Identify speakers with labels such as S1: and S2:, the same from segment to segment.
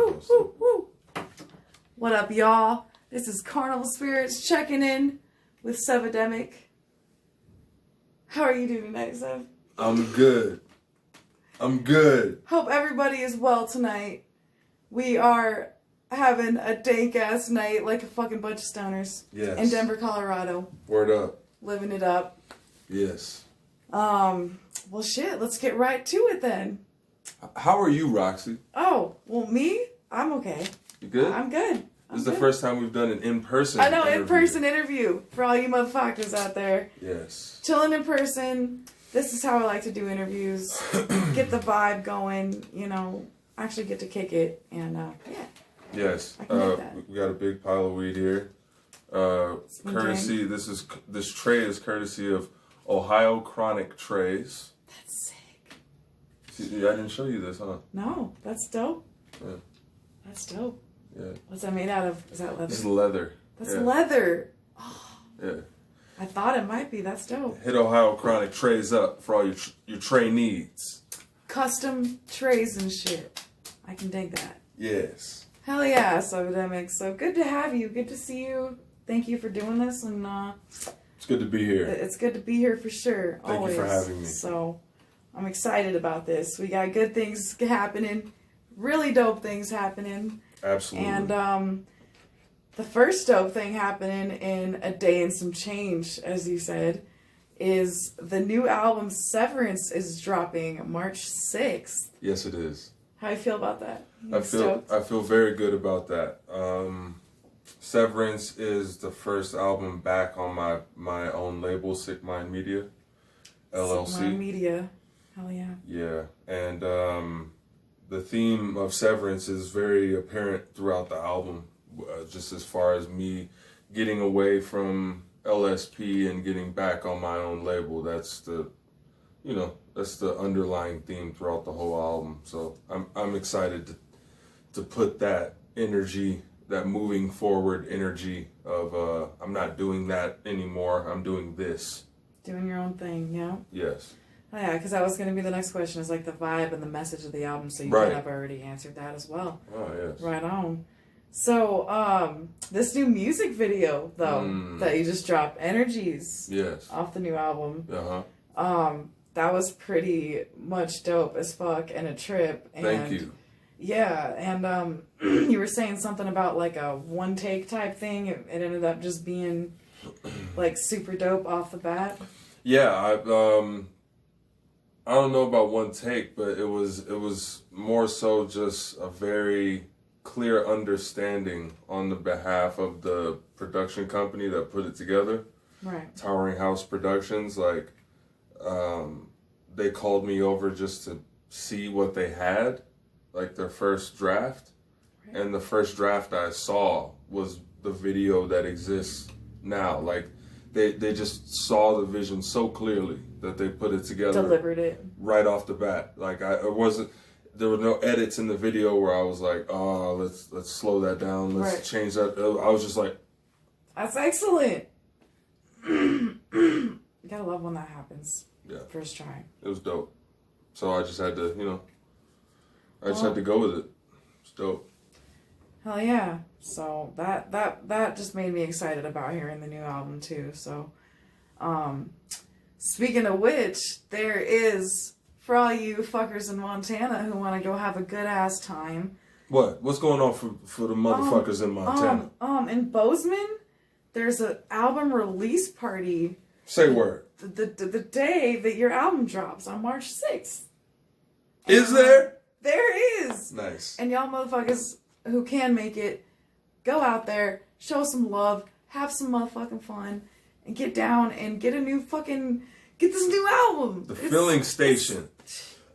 S1: Woo, woo, woo. What up, y'all? This is CarnivalSpirits checking in with Sevidemic. How are you doing tonight, Sev?
S2: I'm good. I'm good.
S1: Hope everybody is well tonight. We are having a dank-ass night like a fucking bunch of stoners.
S2: Yes.
S1: In Denver, Colorado.
S2: Word up.
S1: Living it up.
S2: Yes.
S1: Well, shit, let's get right to it then.
S2: How are you, Roxy?
S1: Oh, well, me? I'm okay.
S2: You good?
S1: I'm good.
S2: This is the first time we've done an in-person
S1: I know,
S2: interview.
S1: in-person interview for all you motherfuckers out there.
S2: Yes.
S1: Chilling in person. This is how I like to do interviews. Get the vibe going, you know, actually get to kick it, and yeah.
S2: Yes.
S1: I can get that.
S2: We got a big pile of weed here. Courtesy, this tray is courtesy of Ohio Chronic Trays.
S1: That's sick.
S2: See, I didn't show you this, huh?
S1: No, that's dope.
S2: Yeah.
S1: That's dope.
S2: Yeah.
S1: What's that made out of? Is that leather?
S2: This is leather.
S1: That's leather. Oh,
S2: yeah.
S1: I thought it might be. That's dope.
S2: Hit Ohio Chronic Trays up for all your tray needs.
S1: Custom trays and shit. I can dig that.
S2: Yes.
S1: Hell yeah, Sevidemic. So good to have you. Good to see you. Thank you for doing this, and
S2: It's good to be here.
S1: it's good to be here for sure.
S2: Thank
S1: always.
S2: you for having me.
S1: So I'm excited about this. We got good things happening, really dope things happening.
S2: Absolutely.
S1: And the first dope thing happening in a day and some change, as you said, is the new album Severance is dropping March 6th.
S2: Yes, it is.
S1: How do you feel about that?
S2: I feel very good about that. Severance is the first album back on my own label, Sick Mind Media, LLC.
S1: Sick Mind Media. Hell yeah.
S2: Yeah, and the theme of Severance is very apparent throughout the album, just as far as me getting away from LSP and getting back on my own label. That's the underlying theme throughout the whole album. So I'm excited to put that energy, that moving forward energy of I'm not doing that anymore. I'm doing this.
S1: Doing your own thing, yeah.
S2: Yes.
S1: Oh, yeah, because that was going to be the next question, is like the vibe and the message of the album, so you
S2: Right.
S1: kind of already answered that as well.
S2: Oh, yes.
S1: Right on. So, this new music video, though, that you just dropped, Energies,
S2: Yes.
S1: off the new album,
S2: Uh-huh.
S1: that was pretty much dope as fuck and a trip. And,
S2: Thank you.
S1: Yeah, and you were saying something about like a one-take type thing. It ended up just being like super dope off the bat.
S2: Yeah, I don't know about one take, but it was more so just a very clear understanding on the behalf of the production company that put it together.
S1: Right.
S2: Towering House Productions, like they called me over just to see what they had, like their first draft. Right. And the first draft I saw was the video that exists now. Like they just saw the vision so clearly that they put it together.
S1: Delivered it. Right
S2: off the bat. Like there were no edits in the video where I was like, oh, let's slow that down. Let's change that. I was just like,
S1: that's excellent. You gotta love when that happens.
S2: Yeah.
S1: First try.
S2: It was dope. So I just had to, had to go with it. It's dope.
S1: Hell yeah. So that just made me excited about hearing the new album too. So, speaking of which, there is, for all you fuckers in Montana who want to go have a good ass time.
S2: What's going on for the motherfuckers in Montana?
S1: In Bozeman, there's an album release party.
S2: Say word.
S1: The day that your album drops on March 6th.
S2: Is there?
S1: There is.
S2: Nice.
S1: And y'all motherfuckers who can make it, go out there, show some love, have some motherfucking fun, and get down and get this new album.
S2: The Filling Station.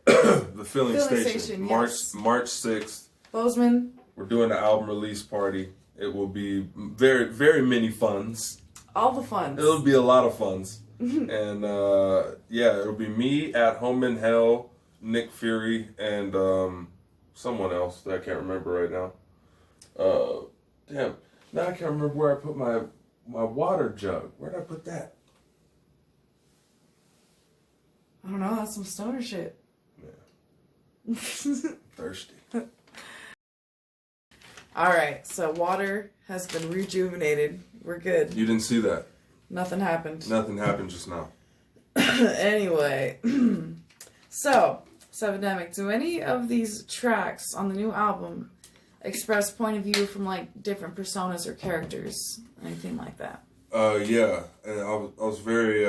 S2: The Filling Station.
S1: Yes.
S2: March 6th.
S1: Bozeman.
S2: We're doing an album release party. It will be very, very many funs.
S1: All the funs.
S2: It'll be a lot of funs. And it'll be me, At Home in Hell, Nick Fury, and someone else that I can't remember right now. Damn. Now I can't remember where I put my water jug. Where did I put that?
S1: I don't know. That's some stoner shit.
S2: Yeah. Thirsty.
S1: All right, so water has been rejuvenated. We're good.
S2: You didn't see that.
S1: Nothing happened.
S2: Nothing happened just now.
S1: Anyway, so Sevidemic, do any of these tracks on the new album express point of view from like different personas or characters, anything like that?
S2: Yeah, and I was very.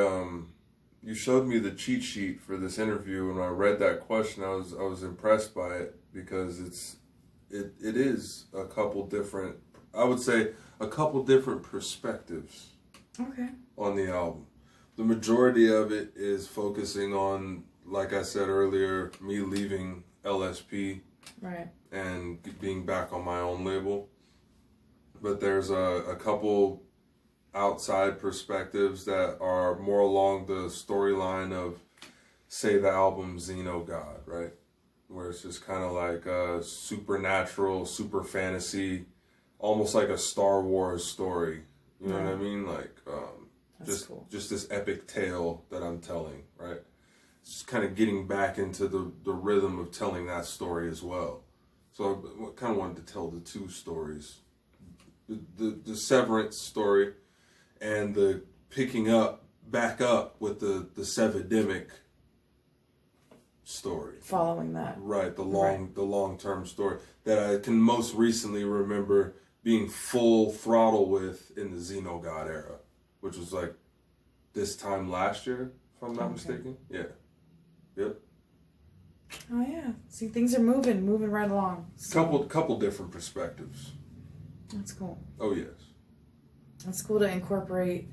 S2: You showed me the cheat sheet for this interview, and when I read that question, I was impressed by it because it is a couple different. I would say a couple different perspectives.
S1: Okay.
S2: On the album, the majority of it is focusing on, like I said earlier, me leaving LSP,
S1: right,
S2: and being back on my own label. But there's a couple outside perspectives that are more along the storyline of, say, the album Xenogod, right? Where it's just kind of like a supernatural, super fantasy, almost like a Star Wars story. You know what I mean? Like, just this epic tale that I'm telling, right? Just kind of getting back into the rhythm of telling that story as well. So I kind of wanted to tell the two stories. The Severance story and the picking back up with the Sevidemic story.
S1: Following that.
S2: Right, the long-term story that I can most recently remember being full throttle with in the Xenogod era, which was like this time last year, if I'm not mistaken. Yeah. Yep.
S1: Oh yeah. See, things are moving right along. So.
S2: Couple different perspectives.
S1: That's cool.
S2: Oh yes.
S1: It's cool to incorporate,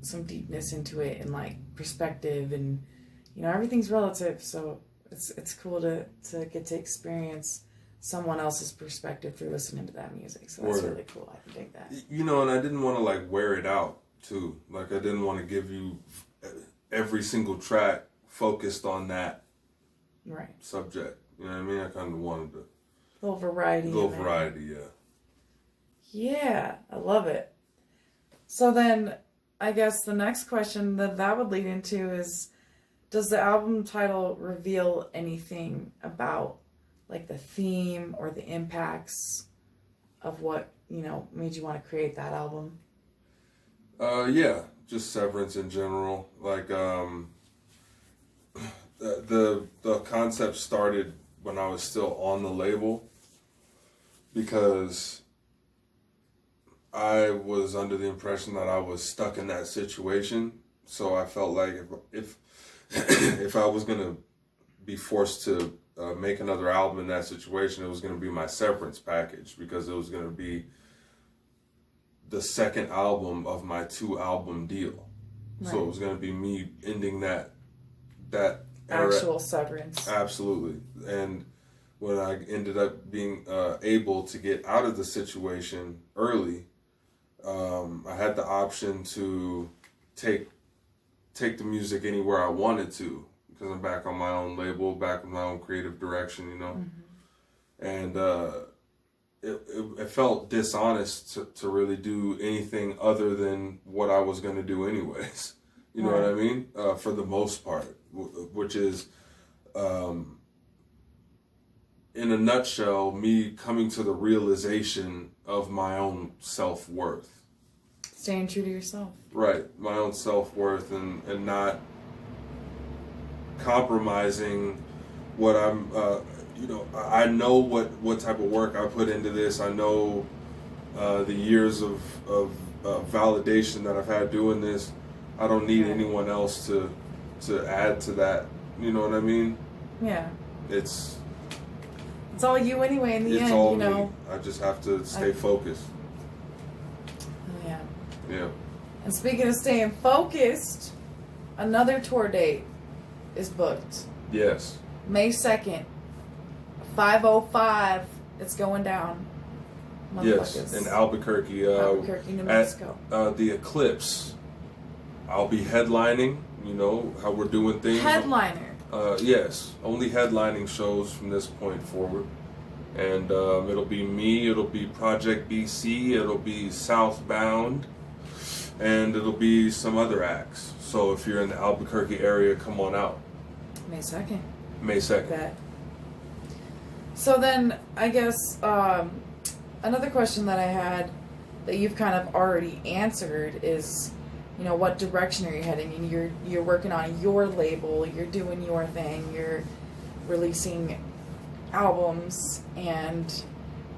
S1: some deepness into it and like perspective, and everything's relative. So it's cool to get to experience someone else's perspective through listening to that music. So that's really cool. I can dig that.
S2: And I didn't want to like wear it out too. Like I didn't want to give you every single track focused on that subject. You know what I mean? I kind of wanted to
S1: little variety.
S2: Yeah.
S1: Yeah, I love it. So then, I guess the next question that would lead into is, does the album title reveal anything about like the theme or the impacts of what, made you want to create that album?
S2: Yeah, just Severance in general. Like, the concept started when I was still on the label because I was under the impression that I was stuck in that situation. So I felt like if I was going to be forced to make another album in that situation, it was going to be my Severance package because it was going to be the second album of my 2-album deal. Right. So it was going to be me ending that
S1: actual era. Severance.
S2: Absolutely. And when I ended up being able to get out of the situation early, I had the option to take the music anywhere I wanted to because I'm back on my own label, back with my own creative direction, Mm-hmm. And it felt dishonest to really do anything other than what I was going to do anyways. You know what I mean? For the most part, which is, in a nutshell, me coming to the realization of my own self-worth.
S1: Staying true to yourself.
S2: Right. My own self-worth and not compromising what I'm, I know what type of work I put into this. I know the years of validation that I've had doing this. I don't need anyone else to add to that. You know what I mean?
S1: Yeah.
S2: It's
S1: all you anyway in the end,
S2: all me. I just have to stay focused.
S1: Yeah.
S2: Yeah.
S1: And speaking of staying focused, another tour date is booked.
S2: Yes.
S1: May 2nd, 5:05. It's going down.
S2: Yes, in Albuquerque.
S1: Albuquerque, New Mexico.
S2: At the Eclipse. I'll be headlining. You know how we're doing things.
S1: Headliner.
S2: Yes, only headlining shows from this point forward. And it'll be me, it'll be Project BC, it'll be Southbound, and it'll be some other acts. So if you're in the Albuquerque area, come on out.
S1: May 2nd.
S2: May 2nd.
S1: Bet. So then, I guess another question that I had that you've kind of already answered is, you know, what direction are you heading? And you're working on your label, you're doing your thing, you're releasing albums and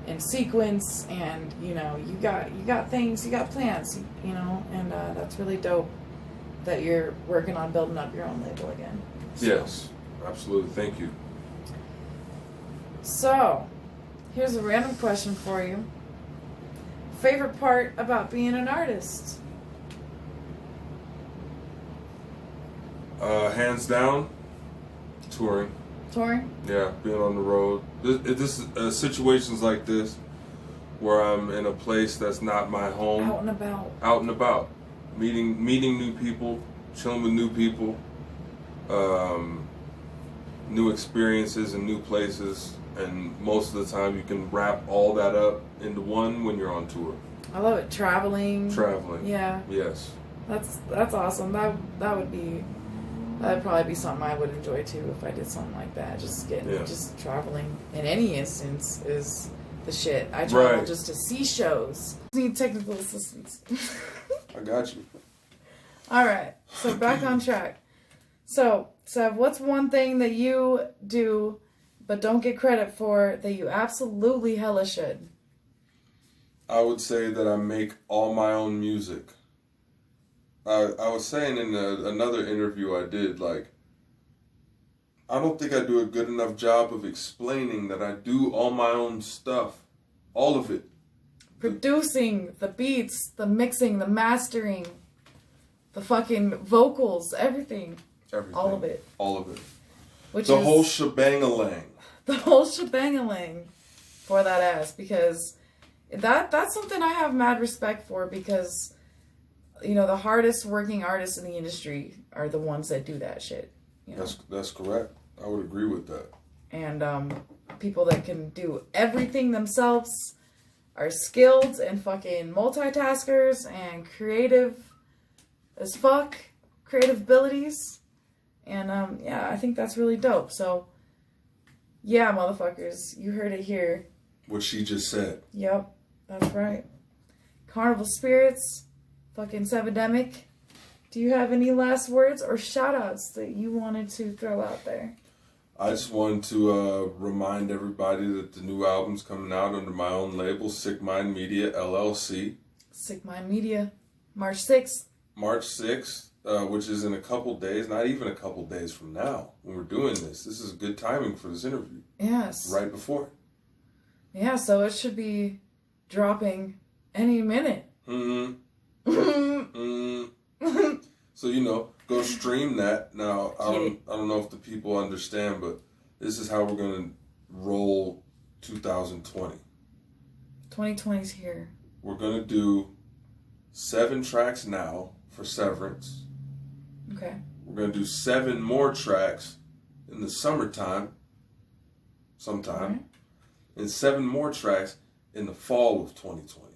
S1: in sequence, and you know, you got things, you got plans, you know, and that's really dope that you're working on building up your own label again. So.
S2: Yes, absolutely. Thank you.
S1: So, here's a random question for you. Favorite part about being an artist?
S2: Hands down, touring.
S1: Touring?
S2: Yeah, being on the road. This situations like this, where I'm in a place that's not my home.
S1: Out and about.
S2: Out and about, meeting new people, chilling with new people, new experiences and new places, and most of the time you can wrap all that up into one when you're on tour.
S1: I love it. Traveling. Yeah.
S2: Yes.
S1: That's awesome. That'd probably be something I would enjoy too if I did something like that. Just traveling in any instance is the shit. I travel just to see shows. Need technical assistance.
S2: I got you.
S1: All right. So back on track. So, Sev, what's one thing that you do but don't get credit for that you absolutely hella should?
S2: I would say that I make all my own music. I was saying in another interview I did, like, I don't think I do a good enough job of explaining that I do all my own stuff. All of it.
S1: Producing, the beats, the mixing, the mastering, the fucking vocals, everything.
S2: Everything.
S1: All of it.
S2: All of it.
S1: Whole
S2: shebang-a-lang.
S1: The whole shebang-a-lang for that ass, because that's something I have mad respect for, because, you know, the hardest working artists in the industry are the ones that do that shit. You know?
S2: That's correct. I would agree with that.
S1: And people that can do everything themselves are skilled and fucking multitaskers and creative as fuck, creative abilities. And yeah, I think that's really dope. So yeah, motherfuckers, you heard it here.
S2: What she just said.
S1: Yep, that's right. CarnivalSpirits, fucking Sevidemic. Do you have any last words or shout-outs that you wanted to throw out there?
S2: I just wanted to remind everybody that the new album's coming out under my own label, Sick Mind Media, LLC.
S1: Sick Mind Media, March 6th.
S2: March 6th, which is in a couple days, not even a couple days from now, when we're doing this. This is good timing for this interview.
S1: Yes.
S2: Right before.
S1: Yeah, so it should be dropping any minute.
S2: Mm-hmm. So, you know, go stream that. Now, I don't know if the people understand, but this is how we're going to roll 2020.
S1: 2020's here.
S2: We're going to do 7 tracks now for Severance.
S1: Okay.
S2: We're going to do 7 more tracks in the summertime, sometime,
S1: right.
S2: And 7 more tracks in the fall of 2020.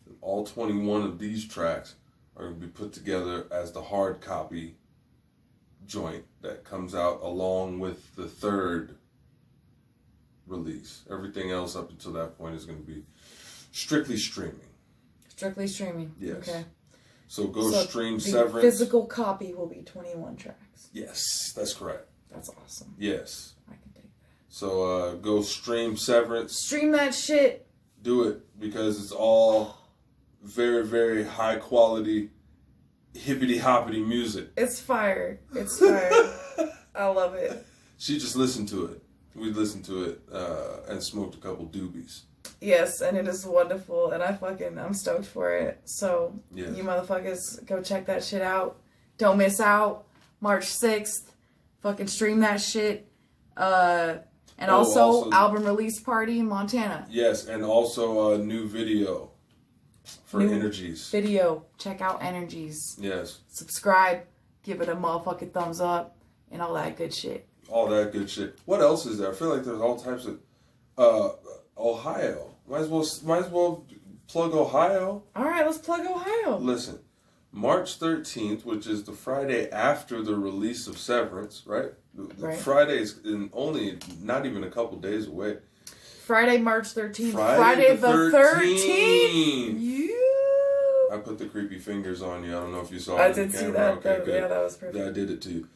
S2: And all 21 of these tracks are going to be put together as the hard copy joint that comes out along with the 3rd release. Everything else up until that point is going to be strictly streaming.
S1: Strictly streaming.
S2: Yes.
S1: Okay.
S2: So stream
S1: the
S2: Severance.
S1: The physical copy will be 21 tracks.
S2: Yes, that's correct.
S1: That's awesome.
S2: Yes.
S1: I can take that.
S2: So go stream Severance.
S1: Stream that shit.
S2: Do it, because it's all very, very high quality, hippity hoppity music.
S1: It's fire. It's fire. I love it.
S2: She just listened to it. We listened to it and smoked a couple doobies.
S1: Yes, and it is wonderful, and I'm stoked for it. So
S2: yes.
S1: You motherfuckers, go check that shit out. Don't miss out. March 6th. Fucking stream that shit. And also album release party in Montana.
S2: Yes, and also a new video for Energies.
S1: Video. Check out Energies.
S2: Yes.
S1: Subscribe. Give it a motherfucking thumbs up. And all that good shit.
S2: All that good shit. What else is there? I feel like there's all types of... Ohio. Might as well plug Ohio.
S1: All right, let's plug Ohio.
S2: Listen. March 13th, which is the Friday after the release of Severance, right? The
S1: Right.
S2: Friday is only not even a couple days away.
S1: Friday, March 13th.
S2: Friday
S1: the 13th. You.
S2: I put the creepy fingers on you. I don't know if you saw
S1: I
S2: it.
S1: did see
S2: camera.
S1: that.
S2: Okay, good.
S1: Yeah, that was perfect.
S2: I did it to you.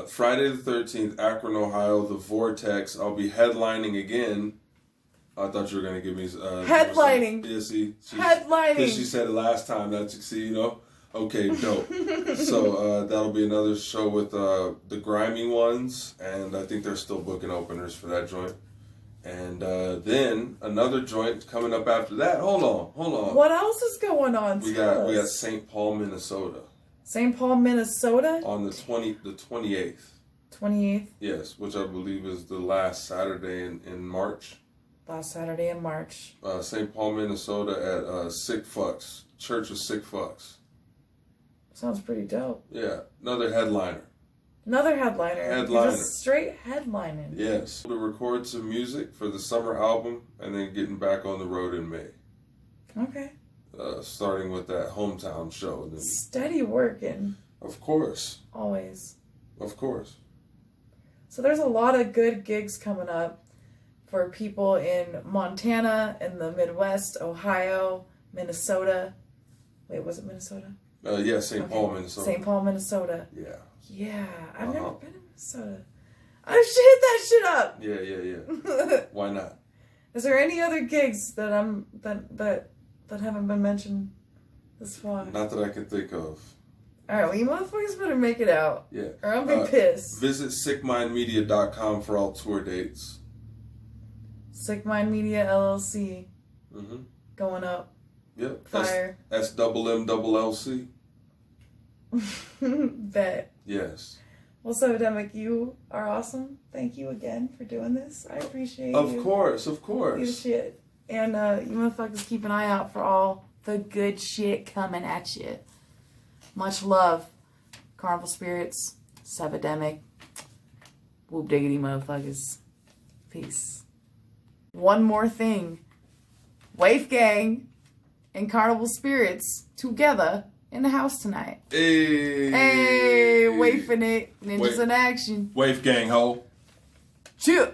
S2: Friday the 13th, Akron, Ohio, the Vortex. I'll be headlining again. I thought you were going to give me...
S1: headlining.
S2: Yeah, see?
S1: Headlining.
S2: Because she said it last time. Okay, dope. So that'll be another show with the Grimy Ones. And I think they're still booking openers for that joint. And then another joint coming up after that. Hold on.
S1: What else is going on?
S2: We got St. Paul, Minnesota.
S1: St. Paul, Minnesota?
S2: On the 28th.
S1: 28th?
S2: Yes, which I believe is the last Saturday in March.
S1: Last Saturday in March.
S2: St. Paul, Minnesota at Sick Fucks. Church of Sick Fucks.
S1: Sounds pretty dope.
S2: Yeah, another headliner.
S1: Another headliner. Just straight headlining.
S2: Yes. To record some music for the summer album and then getting back on the road in May.
S1: Okay.
S2: Starting with that hometown show. Then,
S1: steady working.
S2: Of course.
S1: Always.
S2: Of course.
S1: So there's a lot of good gigs coming up for people in Montana, in the Midwest, Ohio, Minnesota. Wait, was it Minnesota?
S2: Yeah, St. Paul, Minnesota.
S1: St. Paul, Minnesota.
S2: Yeah.
S1: Yeah, I've never been in Minnesota. I should hit that shit up.
S2: Yeah. Why not?
S1: Is there any other gigs that that haven't been mentioned this far?
S2: Not that I can think of.
S1: Alright, well, you motherfuckers better make it out.
S2: Yeah.
S1: Or I'll be pissed.
S2: Visit sickmindmedia.com for all tour dates.
S1: Sick Mind Media LLC.
S2: Mm-hmm.
S1: Going up.
S2: Yep.
S1: Fire.
S2: SMMLLC.
S1: Bet.
S2: Yes.
S1: Well, Sevidemic, you are awesome. Thank you again for doing this. I appreciate you.
S2: Of course.
S1: You shit. And you motherfuckers keep an eye out for all the good shit coming at you. Much love. CarnivalSpirits. Sevidemic. Whoop diggity motherfuckers. Peace. One more thing. Waif Gang and CarnivalSpirits together in the house tonight.
S2: Hey,
S1: wafing it. Ninjas in action.
S2: Wave gang, ho.
S1: Chill.